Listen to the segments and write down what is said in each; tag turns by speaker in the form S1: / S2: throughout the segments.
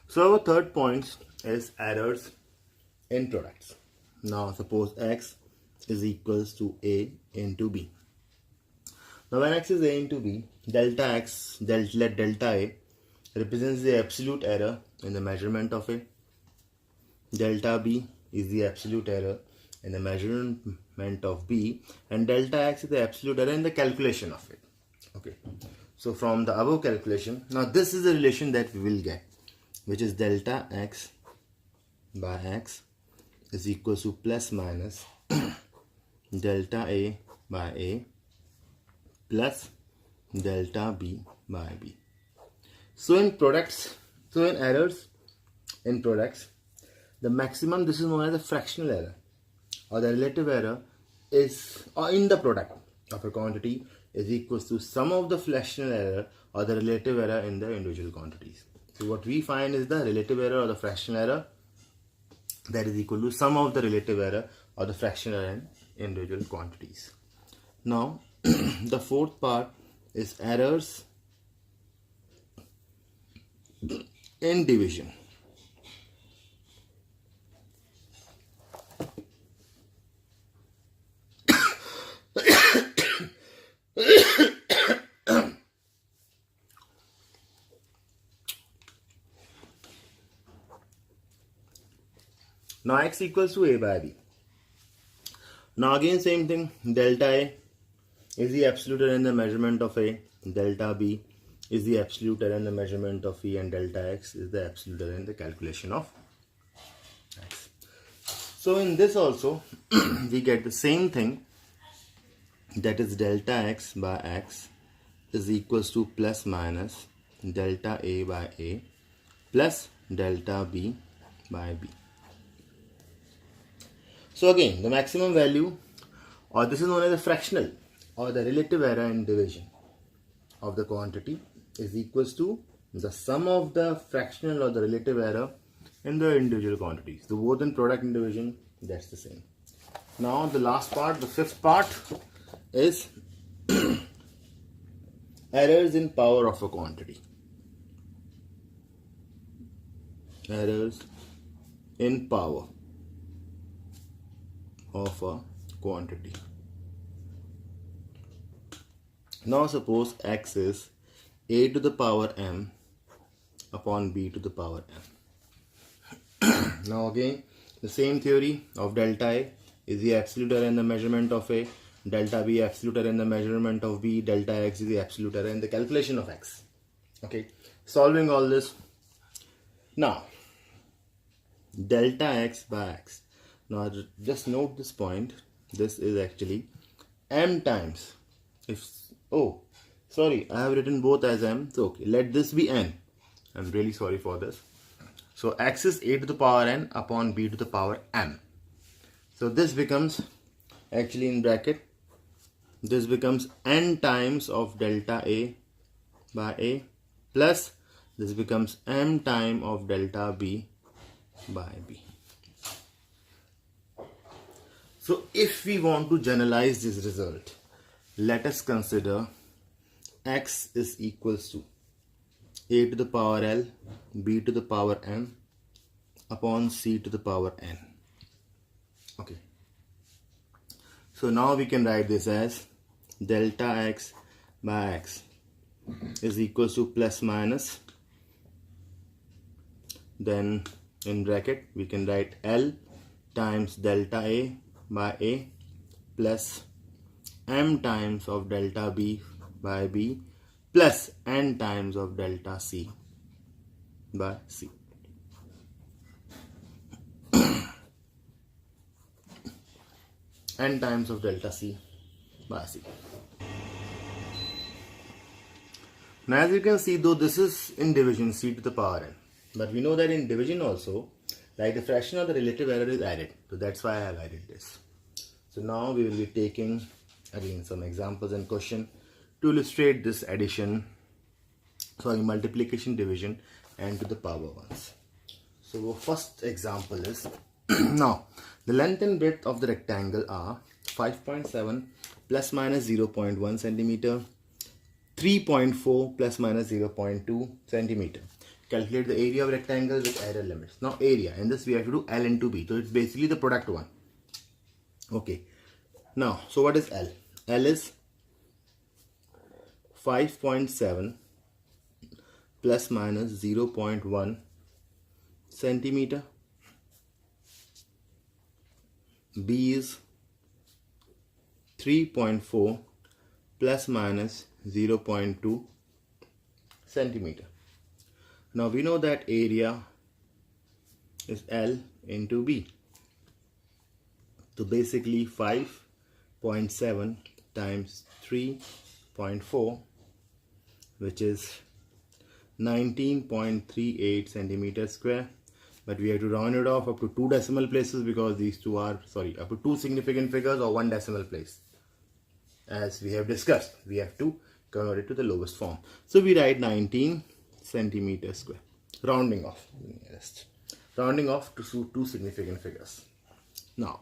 S1: So our third point is errors in products. Now suppose x is equals to a into b. Now when x is a into b, delta x, delta a represents the absolute error in the measurement of a. Delta b is the absolute error in the measurement of b, and delta x is the absolute error in the calculation of it. Okay. So from the above calculation, now this is the relation that we will get, which is delta x by x is equal to plus minus delta a by a plus delta b by b. So in errors in products, the maximum, this is known as a fractional error or the relative error, is in the product of a quantity is equals to sum of the fractional error or the relative error in the individual quantities. So what we find is the relative error or the fractional error that is equal to sum of the relative error or the fractional error in individual quantities. Now the fourth part is errors in division. Now x equals to a by b. Now again same thing, delta a is the absolute error in the measurement of a, delta b is the absolute error in the measurement of e, and delta x is the absolute error in the calculation of x. So in this also we get the same thing, that is delta x by x is equals to plus minus delta a by a plus delta b by b. So again, the maximum value, or this is known as a fractional or the relative error in division of the quantity, is equals to the sum of the fractional or the relative error in the individual quantities. The both in product and division, that's the same. Now the last part, the fifth part, is errors in power of a quantity. Errors in power of a quantity. Now suppose x is a to the power m upon b to the power m. Now again the same theory of delta a is the absolute error in the measurement of a, delta b absolute error in the measurement of b, delta x is the absolute error in the calculation of x. Okay, solving all this. Now delta x by x. Now just note this point, this is actually m times, oh sorry, I have written both as m, so okay, let this be n. I'm really sorry for this. So x is a to the power n upon b to the power m. So this becomes, actually in bracket, this becomes n times of delta a by a plus this becomes m time of delta b by b. So if we want to generalize this result, let us consider x is equals to a to the power l, b to the power m upon c to the power n. Okay. So now we can write this as delta x by x is equals to plus minus, then in bracket we can write l times delta a by a plus m times of delta b by b plus n times of delta c by c. N times of delta c by c. Now as you can see, though this is in division, c to the power n, but we know that in division also, like the fraction of the relative error is added, so that's why I have added this. So now we will be taking again some examples and question to illustrate this addition, multiplication, division, and to the power ones. So our first example is now the length and breadth of the rectangle are 5.7 plus minus 0.1 centimeter, 3.4 plus minus 0.2 centimeter. calculate the area of rectangle with error limits. Now area, in this we have to do L into B. So it's basically the product one. Okay. Now, so what is L? L is 5.7 plus minus 0.1 centimeter. B is 3.4 plus minus 0.2 centimeter. Now we know that area is L into B. So basically 5.7 times 3.4, which is 19.38 centimeters square. But we have to round it off up to 2 decimal places because these two are, up to 2 significant figures or 1 decimal place. As we have discussed, we have to convert it to the lowest form. So we write 19 centimeters square. Rounding off to 2 significant figures. Now,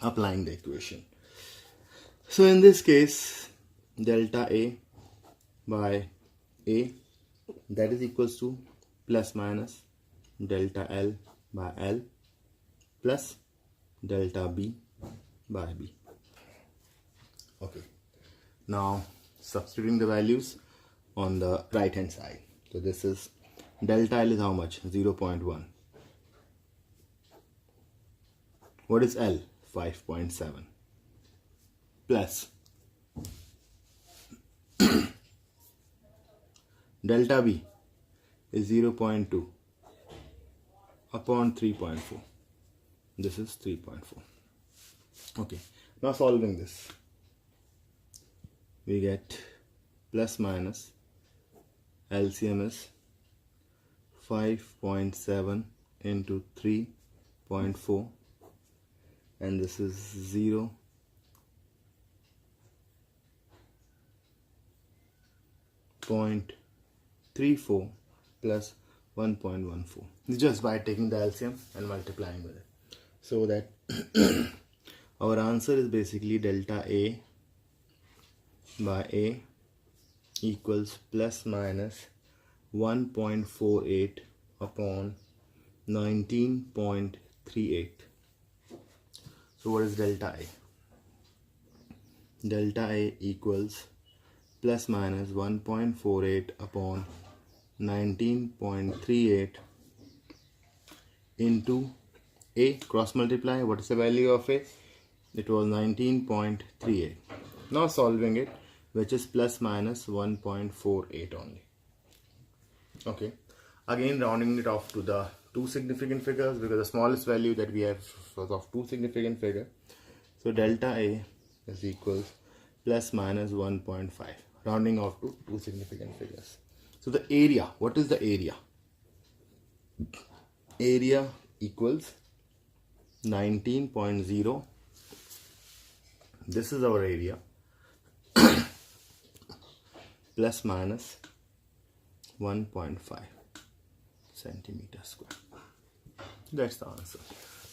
S1: applying the equation. So in this case, delta A by A, that is equals to plus minus delta L by L plus delta B by B. Okay. Now substituting the values on the right hand side. So this is delta L is how much? 0.1. What is L? 5.7 plus delta B is 0.2 upon 3.4. This is 3.4. Okay, now solving this, we get plus minus LCM is 5.7 into 3.4, and this is 0.34 plus 1.14. Just by taking the LCM and multiplying with it. So that our answer is basically delta A by A equals plus minus 1.48 upon 19.38. So what is delta A? Delta A equals plus minus 1.48 upon 19.38 into A, cross multiply. What is the value of A? It was 19.38. Now solving it, which is plus minus 1.48 only. Okay, again rounding it off to the 2 significant figures because the smallest value that we have was of 2 significant figure. So delta A is equals plus minus 1.5, rounding off to 2 significant figures. So the area, what is the area? Area equals 19.0. This is our area plus minus 1.5 centimeter square. That's the answer.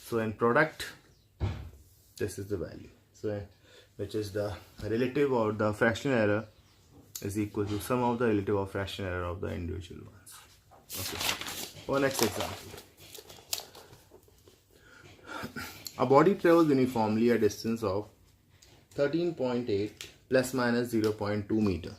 S1: So in product, this is the value. So which is the relative or the fractional error is equal to sum of the relative or fractional error of the individual ones. Okay. For next example. A body travels uniformly a distance of 13.8 plus minus 0.2 meter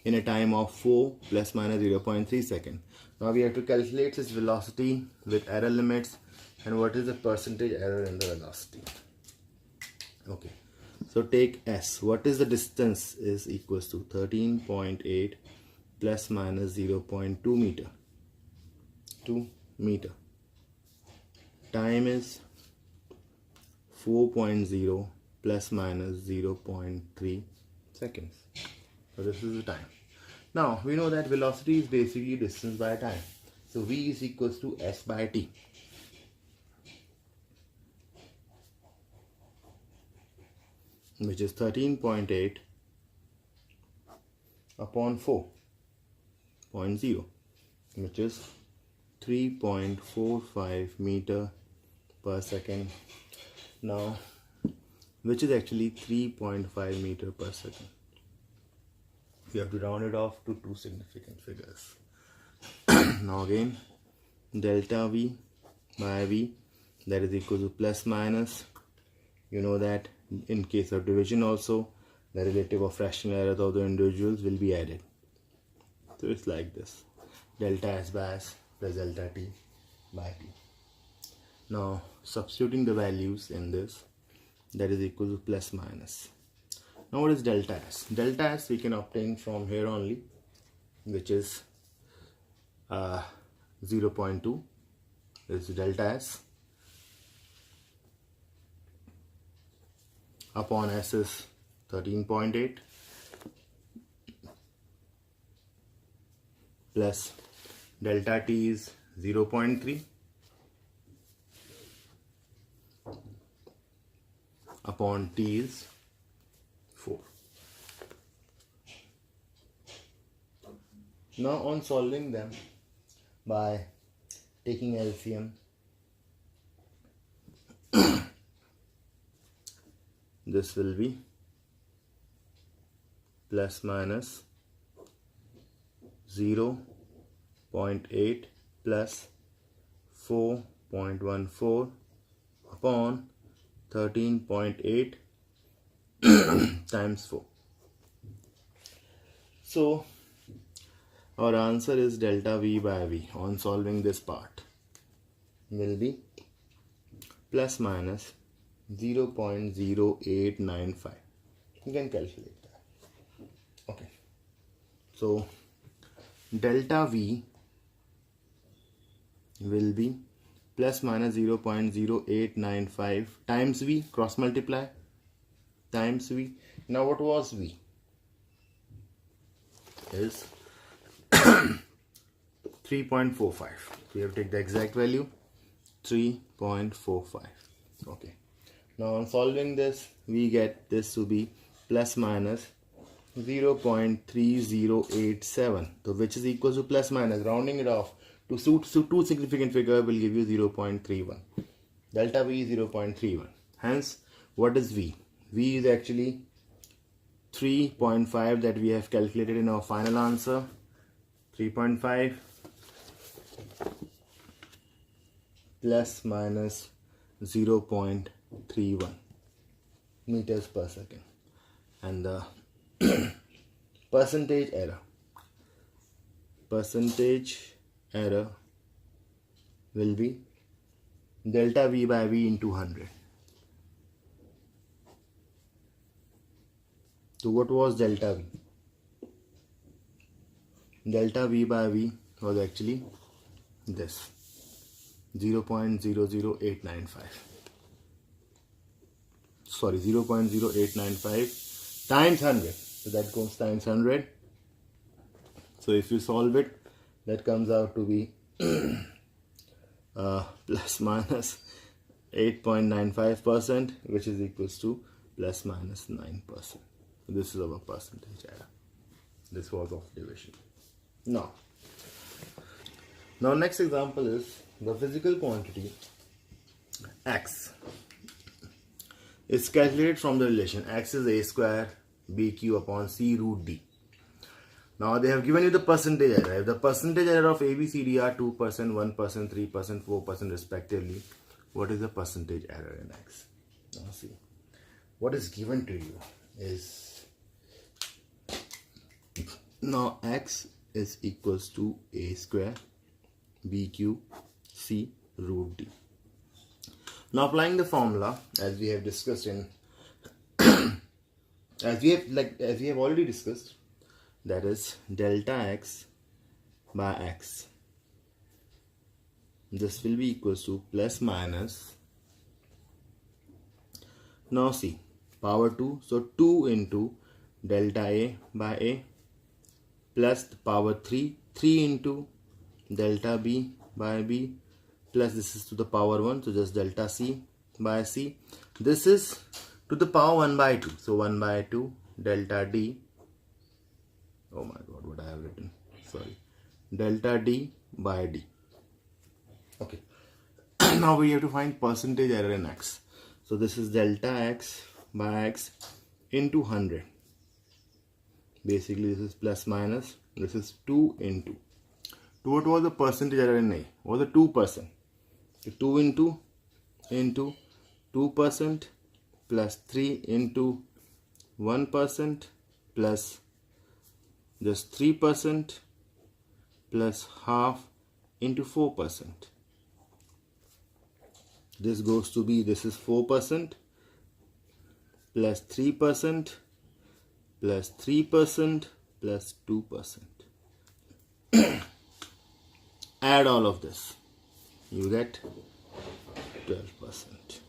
S1: in a time of 4 plus minus 0.3 second. Now we have to calculate its velocity with error limits and what is the percentage error in the velocity. Okay, so take S. What is the distance is equals to 13.8 plus minus 0.2 meter. 2 meter. Time is 4.0 plus minus 0.3 seconds. So this is the time. Now we know that velocity is basically distance by time. So V is equals to S by T. Which is 13.8 upon 4.0, which is 3.45 meter per second. Now, which is actually 3.5 meter per second. we have to round it off to two significant figures. Now again, delta V by V, that is equal to plus minus. You know that in case of division also, the relative or fractional errors of the individuals will be added. So it's like this, delta S by S plus delta T by T. Now substituting the values in this, that is equal to plus minus. Now what is delta S? Delta S we can obtain from here only, which is 0.2 is delta S upon S is 13.8 plus delta T is 0.3 upon T is 4. Now on solving them by taking LCM, this will be plus minus 0.8 plus 4.14 upon 13.8 times 4. So our answer is delta V by V on solving this part will be plus minus 0.0895. You can calculate that. Okay. So delta V will be plus minus 0.0895 times V, cross multiply, times V. Now what was V? Is 3.45. We have to take the exact value, 3.45. Okay. Now on solving this, we get this to be plus minus 0.3087, so which is equal to plus minus, rounding it off to two significant figure will give you 0.31. Delta V is 0.31. Hence, what is V? V is actually 3.5 that we have calculated in our final answer. 3.5 plus minus 0.31 meters per second, and the percentage error will be delta V by V into 100. So what was delta V? Delta V by V was actually this, 0.00895. Sorry, 0.0895 times 100. So that goes times 100. So if you solve it, that comes out to be plus minus 8.95%, which is equals to plus minus 9%. So this is our percentage error. This was of division. Now next example is the physical quantity x is calculated from the relation x is a square bq upon c root d. Now they have given you the percentage error. If the percentage error of ABCD are 2%, 1%, 3%, 4% respectively, what is the percentage error in x? Now see, what is given to you is, now x is equals to a square bq c root d. Now applying the formula as we have discussed in as we have already discussed, that is delta x by x, this will be equals to plus minus, now see, power 2, so 2 into delta a by a plus the power 3 into delta b by b plus this is to the power 1, so just delta c by c. This is to the power 1 by 2, so 1 by 2 delta d, oh my god, what I have written, sorry, delta d by d. Okay. Now we have to find percentage error in x. So this is delta x by x into 100, Basically this is plus minus, this is 2 into. So what was the percentage error in A? Was it 2%? So 2 into 2% plus 3 into 1% plus just 3% plus half into 4%. This goes to be, this is 4% plus 3% plus 3% plus 2%. Add all of this, you get 12%.